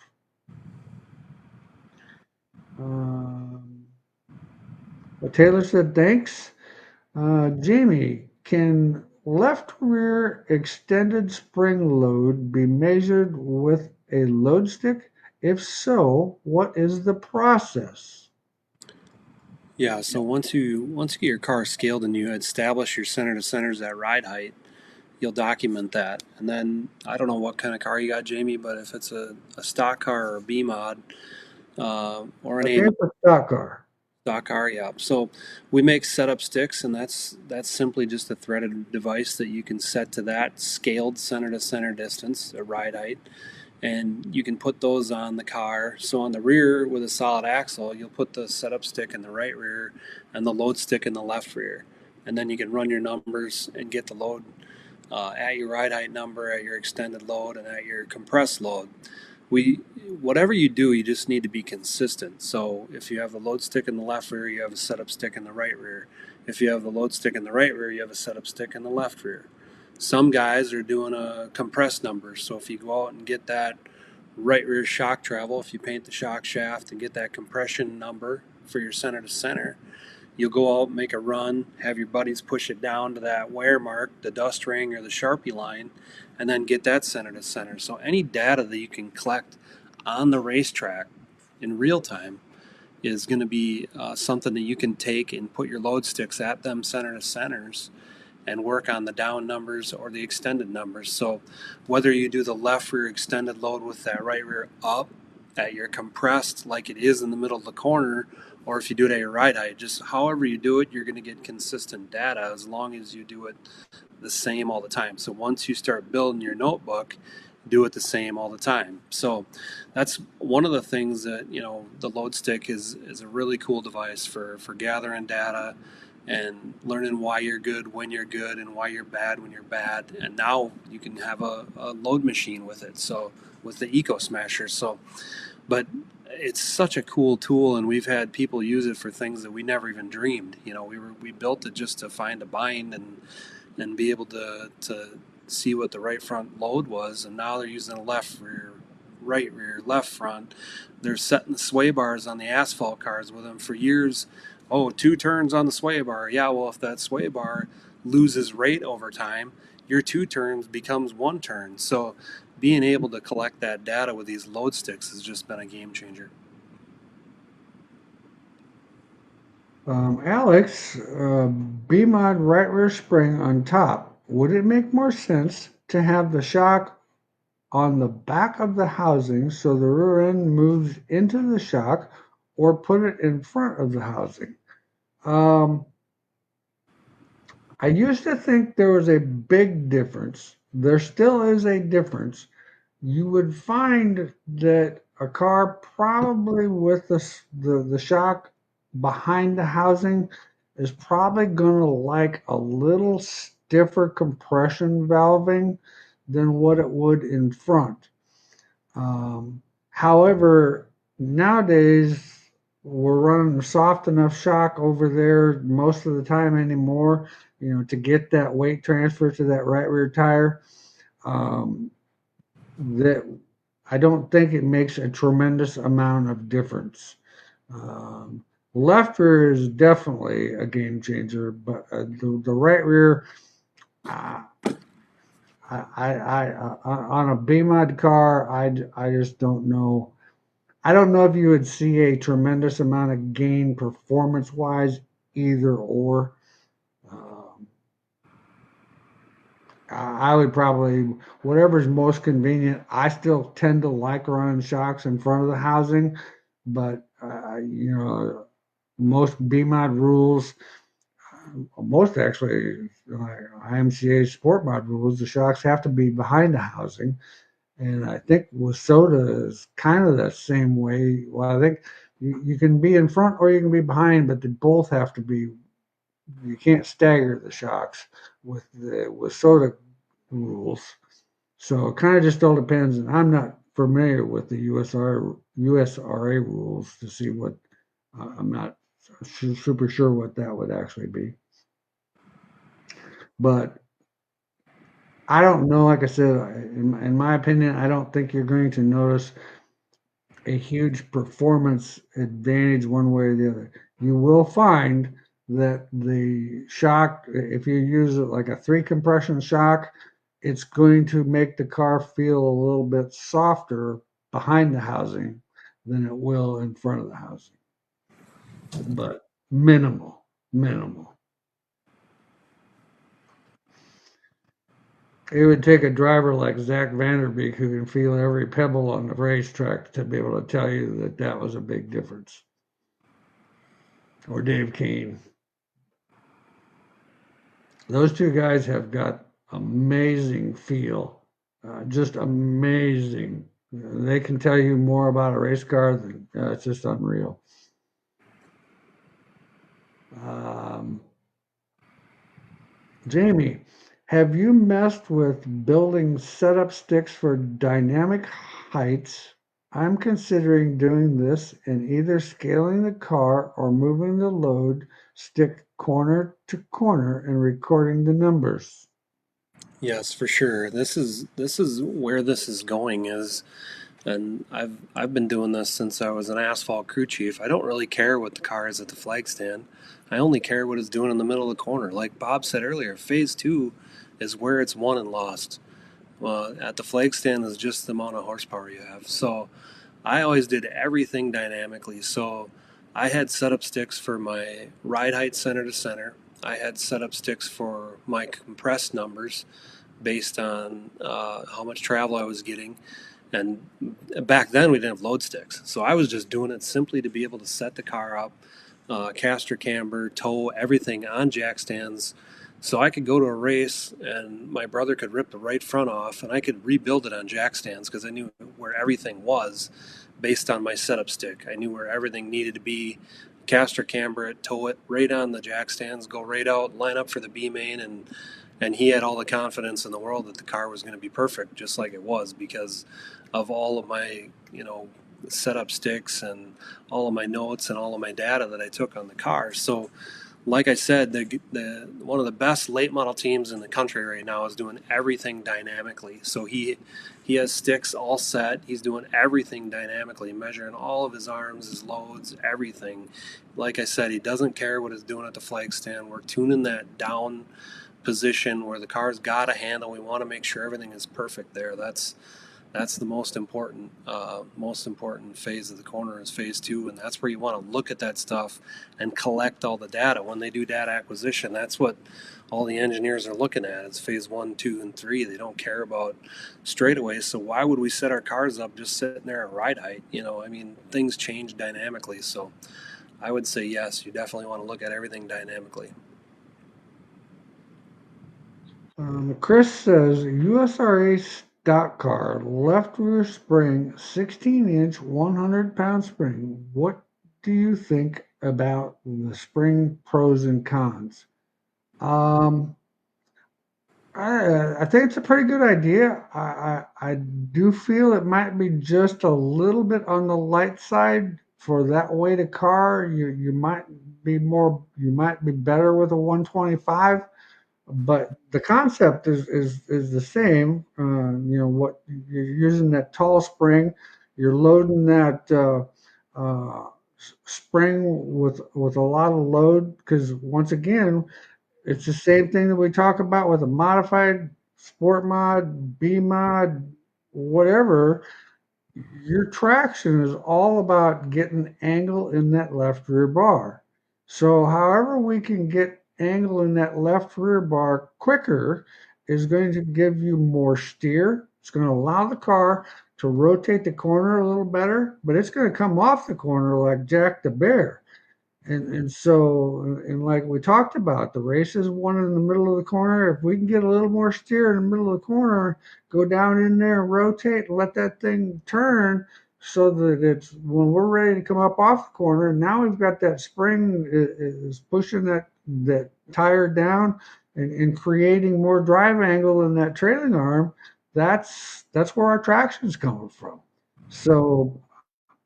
But Taylor said, thanks. Jamie, can left rear extended spring load be measured with a load stick? If so, what is the process? Yeah, so once you get your car scaled and you establish your center to centers at ride height, you'll document that. And then I don't know what kind of car you got, Jamie, but if it's a stock car or a B mod or an I A think mod it's a stock car. stock car, yeah. So we make setup sticks, and that's simply just a threaded device that you can set to that scaled center to center distance, a ride height, and you can put those on the car. So on the rear with a solid axle, you'll put the setup stick in the right rear and the load stick in the left rear, and then you can run your numbers and get the load at your ride height number, at your extended load, and at your compressed load. We Whatever you do, you just need to be consistent. So if you have the load stick in the left rear, you have a setup stick in the right rear. If you have the load stick in the right rear, you have a setup stick in the left rear. Some guys are doing a compressed number. So if you go out and get that right rear shock travel, if you paint the shock shaft and get that compression number for your center to center, you'll go out, make a run, have your buddies push it down to that wear mark, the dust ring or the Sharpie line, and then get that center to center. So any data that you can collect on the racetrack in real time is going to be something that you can take and put your load sticks at them center to centers and work on the down numbers or the extended numbers. So whether you do the left rear extended load with that right rear up at your compressed like it is in the middle of the corner, or if you do it at your ride height, just however you do it, you're going to get consistent data as long as you do it the same all the time. So once you start building your notebook, do it the same all the time. So that's one of the things that, the load stick is a really cool device for gathering data and learning why you're good when you're good and why you're bad when you're bad. And now you can have a load machine with it. So with the Eco Smasher. So, but it's such a cool tool, and we've had people use it for things that we never even dreamed. We built it just to find a bind and be able to see what the right front load was, and now they're using the left rear, right rear, left front. They're setting the sway bars on the asphalt cars with them for years. Oh, 2 turns on the sway bar. Yeah, well, if that sway bar loses rate over time, your 2 turns becomes 1 turn. So being able to collect that data with these load sticks has just been a game changer. Alex, B-mod right rear spring on top. Would it make more sense to have the shock on the back of the housing so the rear end moves into the shock, or put it in front of the housing? Um, I used to think there was a big difference. There still is a difference. You would find that a car probably with the shock behind the housing is probably going to like a little stiffer compression valving than what it would in front. However, nowadays we're running a soft enough shock over there most of the time anymore, to get that weight transfer to that right rear tire. Um, that I don't think it makes a tremendous amount of difference. Um, Left rear is definitely a game changer, but the right rear, uh, on a B mod car, I just don't know. I don't know if you would see a tremendous amount of gain performance wise, either or. Um, I would probably, whatever's most convenient. I still tend to like running shocks in front of the housing, but most BMOD rules, most actually IMCA sport mod rules, the shocks have to be behind the housing. And I think with soda is kind of the same way. Well, I think you can be in front or you can be behind, but they both have to be. You can't stagger the shocks with soda rules. So it kind of just all depends. And I'm not familiar with the USRA rules to see what. I'm not super sure what that would actually be. But I don't know. Like I said, in my opinion, I don't think you're going to notice a huge performance advantage one way or the other. You will find that the shock, if you use it like a 3 compression shock, it's going to make the car feel a little bit softer behind the housing than it will in front of the housing. But minimal, minimal. It would take a driver like Zach Vanderbeek who can feel every pebble on the racetrack to be able to tell you that that was a big difference. Or Dave Kane. Those two guys have got amazing feel, just amazing. They can tell you more about a race car than it's just unreal. Um, Jamie, have you messed with building setup sticks for dynamic heights? I'm considering doing this and either scaling the car or moving the load stick corner to corner and recording the numbers. Yes, for sure. This is where this is going is, and I've been doing this since I was an asphalt crew chief. I don't really care what the car is at the flag stand. I only care what it's doing in the middle of the corner. Like Bob said earlier, phase two is where it's won and lost. Well, at the flag stand is just the amount of horsepower you have. So I always did everything dynamically. So I had setup sticks for my ride height center to center. I had setup sticks for my compressed numbers based on how much travel I was getting. And back then we didn't have load sticks. So I was just doing it simply to be able to set the car up, caster camber, tow, everything on jack stands. So I could go to a race and my brother could rip the right front off and I could rebuild it on jack stands because I knew where everything was based on my setup stick. I knew where everything needed to be. Caster camber it, tow it right on the jack stands, go right out, line up for the B main, and he had all the confidence in the world that the car was going to be perfect, just like it was, because of all of my setup sticks and all of my notes and all of my data that I took on the car. So like I said, the one of the best late model teams in the country right now is doing everything dynamically. So he has sticks all set. He's doing everything dynamically, measuring all of his arms, his loads, everything. Like I said, he doesn't care what he's doing at the flag stand. We're tuning that down position where the car's got a handle. We want to make sure everything is perfect there. That's the most important phase of the corner is phase two, and that's where you want to look at that stuff and collect all the data. When they do data acquisition, that's what all the engineers are looking at. It's phase one, two, and three. They don't care about straightaways. So why would we set our cars up just sitting there at ride height? I mean, things change dynamically. So I would say yes, you definitely want to look at everything dynamically. Chris says USRA stock car, left rear spring, 16-inch, 100-pound spring. What do you think about the spring pros and cons? Um, I think it's a pretty good idea. I do feel it might be just a little bit on the light side for that weight of car, you might be better with a 125, but the concept is the same. What you're using that tall spring, you're loading that spring with a lot of load because once again, it's the same thing that we talk about with a modified sport mod, B mod, whatever. Your traction is all about getting angle in that left rear bar. So however we can get angle in that left rear bar quicker is going to give you more steer. It's going to allow the car to rotate the corner a little better, but it's going to come off the corner like Jack the Bear. And like we talked about, the race is won in the middle of the corner. If we can get a little more steer in the middle of the corner, go down in there and rotate and let that thing turn so that it's when we're ready to come up off the corner, now we've got that spring is pushing that tire down and creating more drive angle in that trailing arm. That's where our traction is coming from. So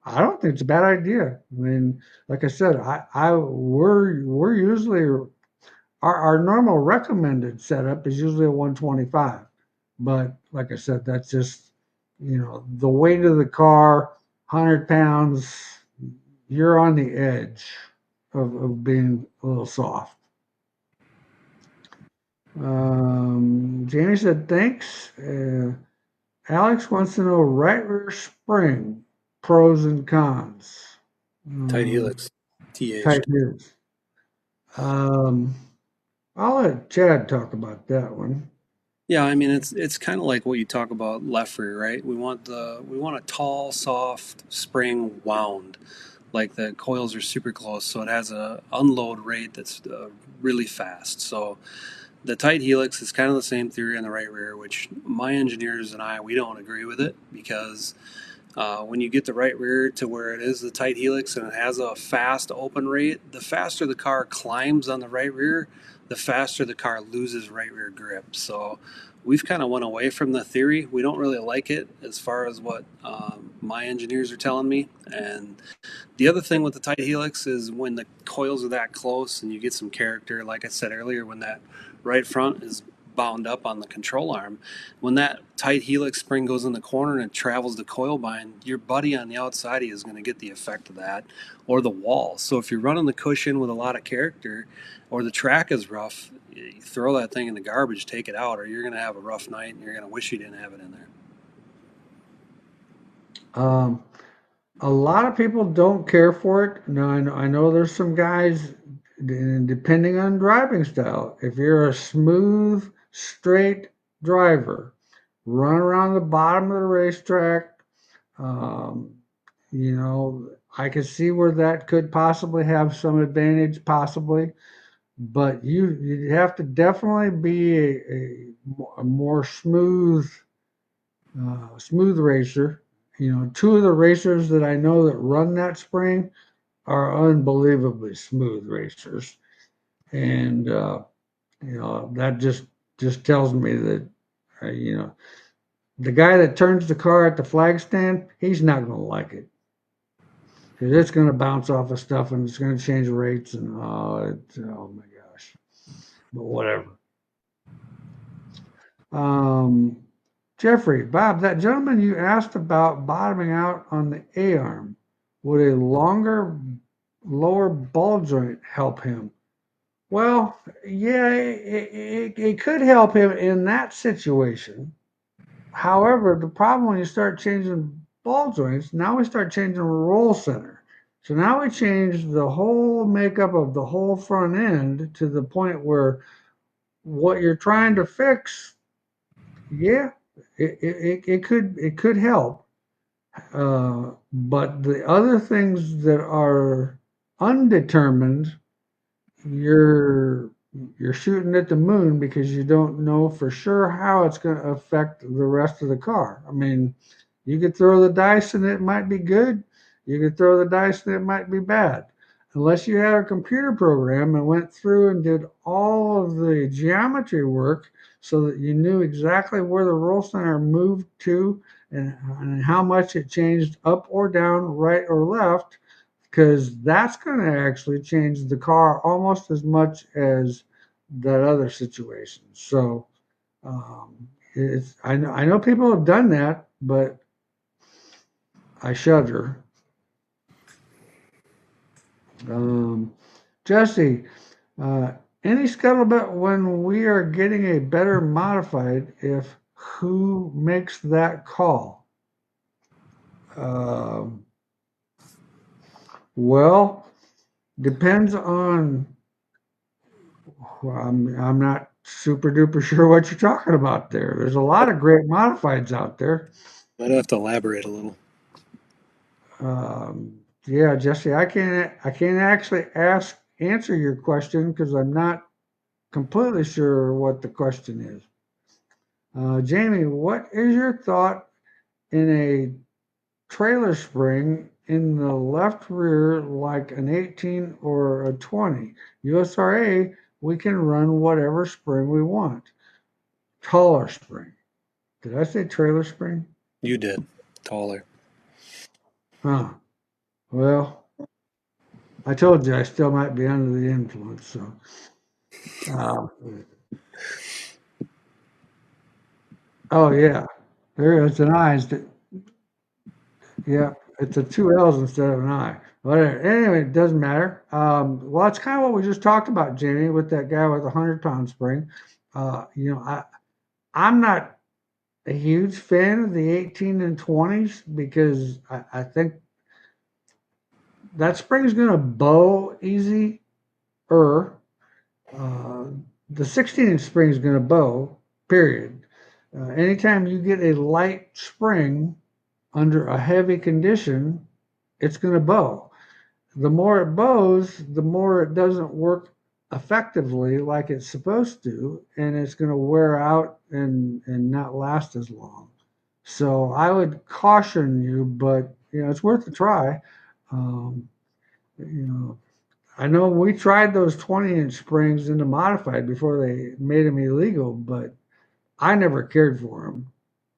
I don't think it's a bad idea. I mean, like I said, we're usually our normal recommended setup is usually a 125. But like I said, that's just the weight of the car, 100 pounds, you're on the edge of being a little soft. Jamie said thanks. Alex wants to know right rear spring pros and cons. Tight Um, helix, TH. Tight news. Um, I'll let Chad talk about that one. Yeah, I mean it's kind of like what you talk about left rear, right? We want a tall, soft spring wound, like the coils are super close, so it has a unload rate that's really fast. So the tight helix is kind of the same theory on the right rear, which my engineers and we don't agree with it because when you get the right rear to where it is the tight helix and it has a fast open rate, the faster the car climbs on the right rear, the faster the car loses right rear grip. So we've kind of went away from the theory. We don't really like it as far as what my engineers are telling me. And the other thing with the tight helix is when the coils are that close and you get some character, like I said earlier, when that right front is bound up on the control arm, when that tight helix spring goes in the corner and it travels the coil bind, your buddy on the outside is going to get the effect of that, or the wall. So if you're running the cushion with a lot of character, or the track is rough, you throw that thing in the garbage, take it out, or you're going to have a rough night and you're going to wish you didn't have it in there. Um, a lot of people don't care for it. Now, I know there's some guys, depending on driving style, if you're a smooth, straight driver, run around the bottom of the racetrack, um, I could see where that could possibly have some advantage, possibly. But you have to definitely be a more smooth racer. Two of the racers that I know that run that spring are unbelievably smooth racers, and that just tells me that the guy that turns the car at the flag stand, he's not going to like it because it's going to bounce off of stuff and it's going to change rates and oh my gosh, but whatever. Um, Jeffrey, Bob, that gentleman you asked about bottoming out on the A arm, would a longer lower ball joint help him? Well, yeah, it could help him in that situation. However, the problem when you start changing ball joints, now we start changing the roll center. So now we change the whole makeup of the whole front end to the point where what you're trying to fix, yeah, it could help. But the other things that are undetermined, you're you're shooting at the moon because you don't know for sure how it's going to affect the rest of the car. I mean, you could throw the dice and it might be good. You could throw the dice and it might be bad. Unless you had a computer program and went through and did all of the geometry work so that you knew exactly where the roll center moved to and how much it changed up or down, right or left, because that's going to actually change the car almost as much as that other situation. So I know people have done that, but I shudder. Um, Jesse, uh, any scuttlebutt when we are getting a better modified if who makes that call? Um, well, depends on. Well, I'm not super duper sure what you're talking about there. There's a lot of great modifieds out there. I'd have to elaborate a little. Yeah, Jesse, I can't actually answer your question because I'm not completely sure what the question is. Jamie, what is your thought in a trailer spring in the left rear like an 18 or a 20? USRA, we can run whatever spring we want. Taller spring. Did I say trailer spring? You did. Taller. Huh. Well, I told you I still might be under the influence. So, uh, oh yeah, there is an I. Yeah, it's a two L's instead of an I. Whatever. Anyway, it doesn't matter. Well, it's kind of what we just talked about, Jamie, with that guy with a 100-pound spring. I'm not a huge fan of the 18 and 20s because I think that spring is going to bow easy. Uh, the 16-inch spring is going to bow, period. Anytime you get a light spring under a heavy condition, it's going to bow. The more it bows, the more it doesn't work effectively like it's supposed to, and it's going to wear out and not last as long. So I would caution you, but it's worth a try. Um, you know, I know we tried those 20-inch springs in the modified before they made them illegal, but I never cared for them.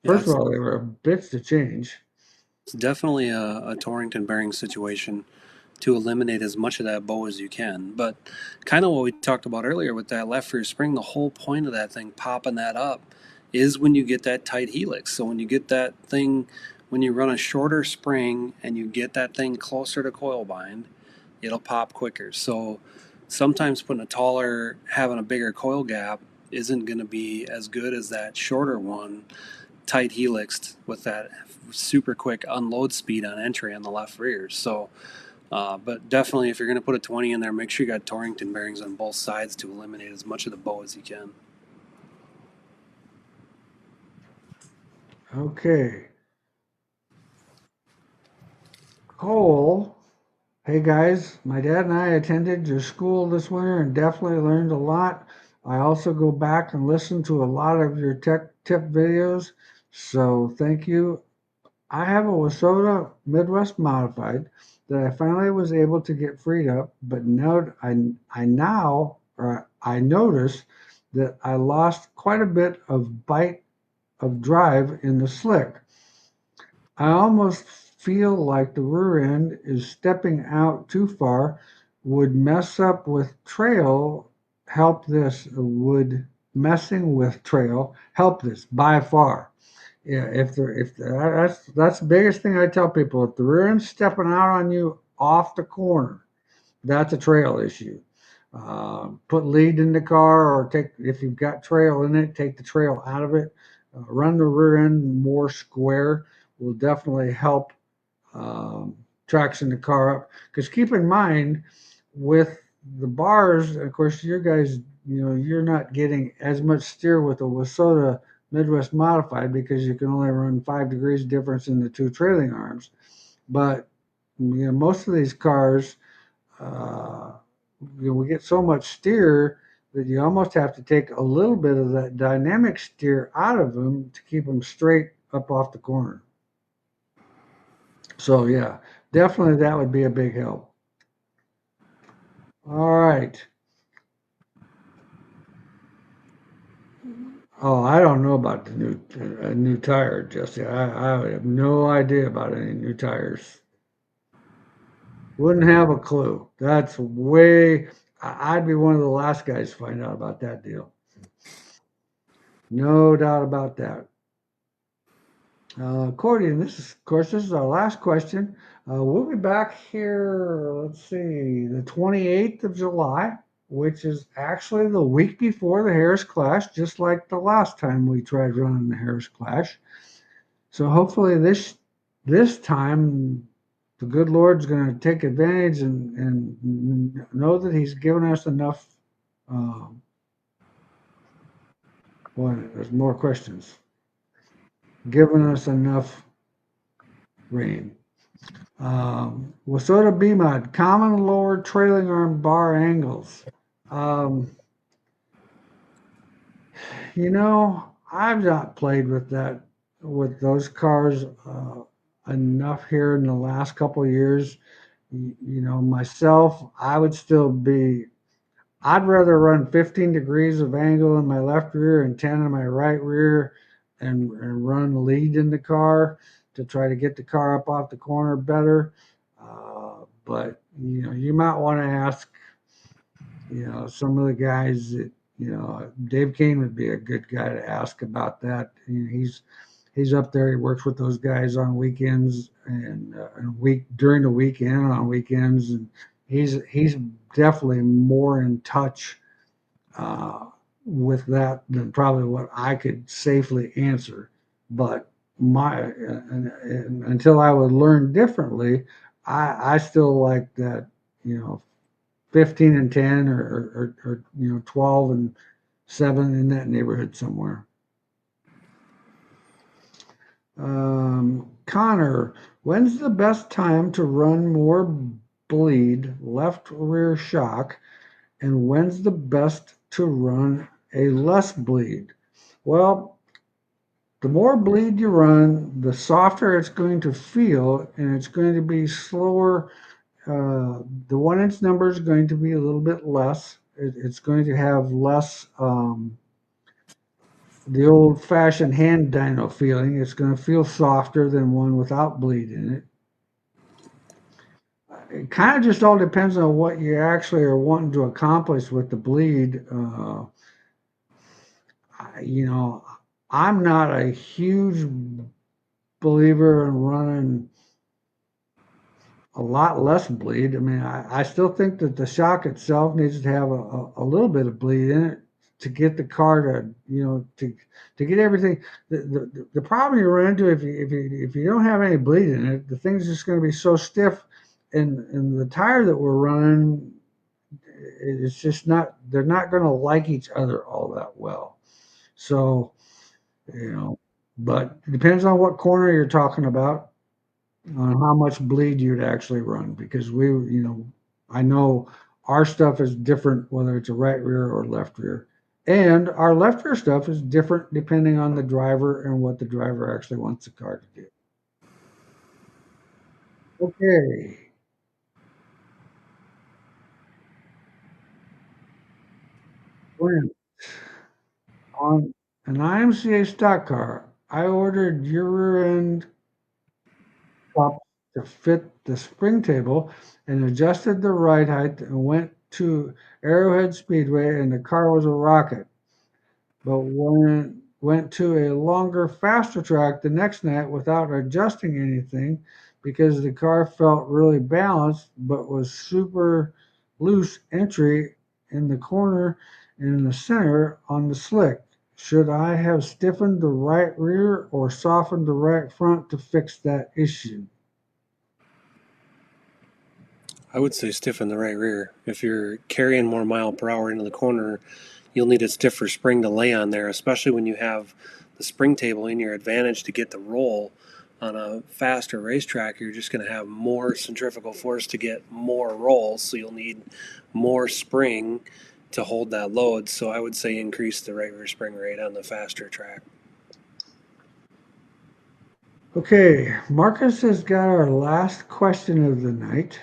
Yeah, First of all, they were bits to change. it's definitely a Torrington bearing situation to eliminate as much of that bow as you can. But kind of what we talked about earlier with that left rear spring, the whole point of that thing popping that up is when you get that tight helix. So when you get that thing, when you run a shorter spring and you get that thing closer to coil bind, it'll pop quicker. So sometimes putting a taller, having a bigger coil gap isn't going to be as good as that shorter one, tight helixed with that super quick unload speed on entry on the left rear. So but definitely, if you're going to put a 20 in there, make sure you got Torrington bearings on both sides to eliminate as much of the bow as you can. Okay. Cole, hey guys, my dad and I attended your school this winter and definitely learned a lot. I also go back and listen to a lot of your tech tip videos, so thank you. I have a Wasota Midwest Modified that I finally was able to get freed up, but now I notice that I lost quite a bit of bite of drive in the slick. I almost feel like the rear end is stepping out too far. Would mess up with trail help this? Would messing with trail help this by far? Yeah, that's the biggest thing I tell people. If the rear end's stepping out on you off the corner, that's a trail issue. Put lead in the car, or take if you've got trail in it, take the trail out of it. Run the rear end more square will definitely help um, traction the car up. Because keep in mind, with the bars, of course, your guys, you're not getting as much steer with a Wasota Midwest Modified because you can only run 5 degrees difference in the two trailing arms. But most of these cars, uh, we get so much steer that you almost have to take a little bit of that dynamic steer out of them to keep them straight up off the corner. So yeah, definitely that would be a big help. All right. Oh, I don't know about the new tire, Jesse. I have no idea about any new tires. Wouldn't have a clue. That's way. I'd be one of the last guys to find out about that deal. No doubt about that. Accordion, this is our last question. We'll be back here, let's see, the 28th of July, which is actually the week before the Harris Clash, just like the last time we tried running the Harris Clash. So hopefully this time the good Lord's going to take advantage and know that He's given us enough. Boy, there's more questions. Given us enough rain. Wasota BMOD, common lower trailing arm bar angles. Um, I've not played with that, with those cars enough here in the last couple of years. Myself, I'd rather run 15 degrees of angle in my left rear and 10 in my right rear and run lead in the car to try to get the car up off the corner better. But you might want to ask, some of the guys that, Dave Kane would be a good guy to ask about that. He's up there. He works with those guys on weekends and during the weekend and on weekends, and he's definitely more in touch with that than probably what I could safely answer. But until I would learn differently, I still like that, 15 and 10 or 12 and 7 in that neighborhood somewhere. Connor, when's the best time to run more bleed left rear shock, and when's the best to run a less bleed? Well, the more bleed you run, the softer it's going to feel, and it's going to be slower. The 1 inch number is going to be a little bit less. It's going to have less the old fashioned hand dyno feeling. It's going to feel softer than one without bleed in it. It kind of just all depends on what you actually are wanting to accomplish with the bleed. I'm not a huge believer in running a lot less bleed. I mean, I still think that the shock itself needs to have a little bit of bleed in it to get the car to get everything. The problem you run into if you don't have any bleed in it, the thing's just going to be so stiff, and the tire that we're running, it's just not. They're not going to like each other all that well. So, but it depends on what corner you're talking about, on how much bleed you'd actually run, because I know our stuff is different whether it's a right rear or left rear. And our left rear stuff is different depending on the driver and what the driver actually wants the car to do. Okay. When on an IMCA stock car, I ordered your rear end cup to fit the spring table and adjusted the ride height and went to Arrowhead Speedway, and the car was a rocket. But when went to a longer, faster track the next night without adjusting anything because the car felt really balanced but was super loose entry in the corner and in the center on the slick. Should I have stiffened the right rear or softened the right front to fix that issue? I would say stiffen the right rear. If you're carrying more mile per hour into the corner, you'll need a stiffer spring to lay on there, especially when you have the spring table in your advantage to get the roll. On a faster racetrack, you're just going to have more centrifugal force to get more roll, so you'll need more spring to hold that load. So I would say increase the right rear spring rate on the faster track. Okay, Marcus has got our last question of the night.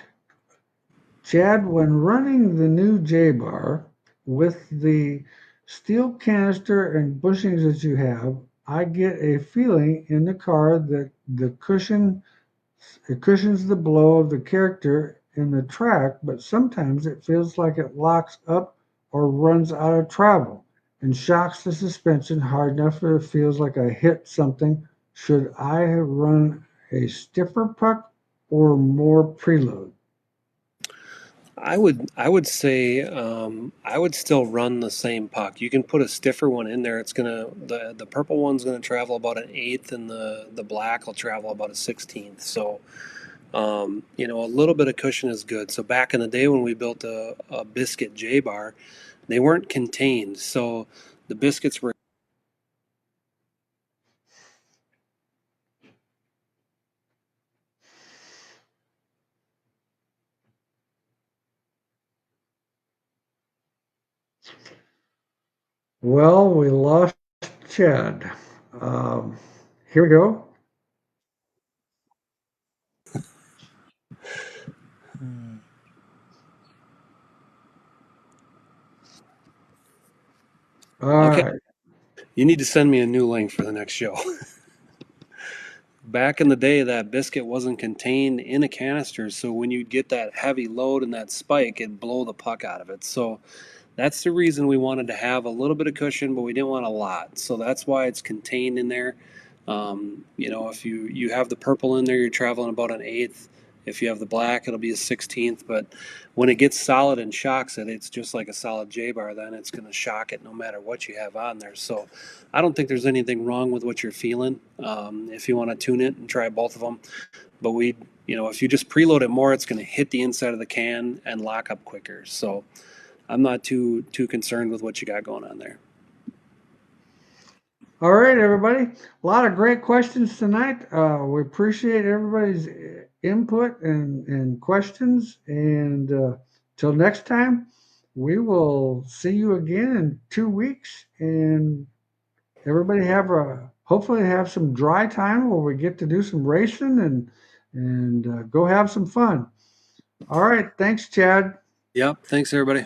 Chad, when running the new J-Bar with the steel canister and bushings that you have, I get a feeling in the car that it cushions the blow of the character in the track, but sometimes it feels like it locks up or runs out of travel and shocks the suspension hard enough that it feels like I hit something. Should I run a stiffer puck or more preload? I would say I would still run the same puck. You can put a stiffer one in there. It's gonna the purple one's gonna travel about an eighth, and the black will travel about a 16th. So a little bit of cushion is good. So back in the day when we built a biscuit J bar, they weren't contained. So the biscuits were. Well, we lost Chad. Um, Here we go. All Okay, right. you need to send me a new link for the next show. Back in the day, that biscuit wasn't contained in a canister, so when you'd get that heavy load and that spike, it'd blow the puck out of it. So that's the reason we wanted to have a little bit of cushion, but we didn't want a lot. So that's why it's contained in there. If you have the purple in there, you're traveling about an eighth. If you have the black, it'll be a 16th. But when it gets solid and shocks it, it's just like a solid J bar. Then it's going to shock it no matter what you have on there. So I don't think there's anything wrong with what you're feeling. If you want to tune it and try both of them, but if you just preload it more, it's going to hit the inside of the can and lock up quicker. So I'm not too concerned with what you got going on there. All right, everybody. A lot of great questions tonight. We appreciate everybody's input and questions. And till next time, we will see you again in 2 weeks. And everybody hopefully have some dry time where we get to do some racing and go have some fun. All right. Thanks, Chad. Yep. Thanks, everybody.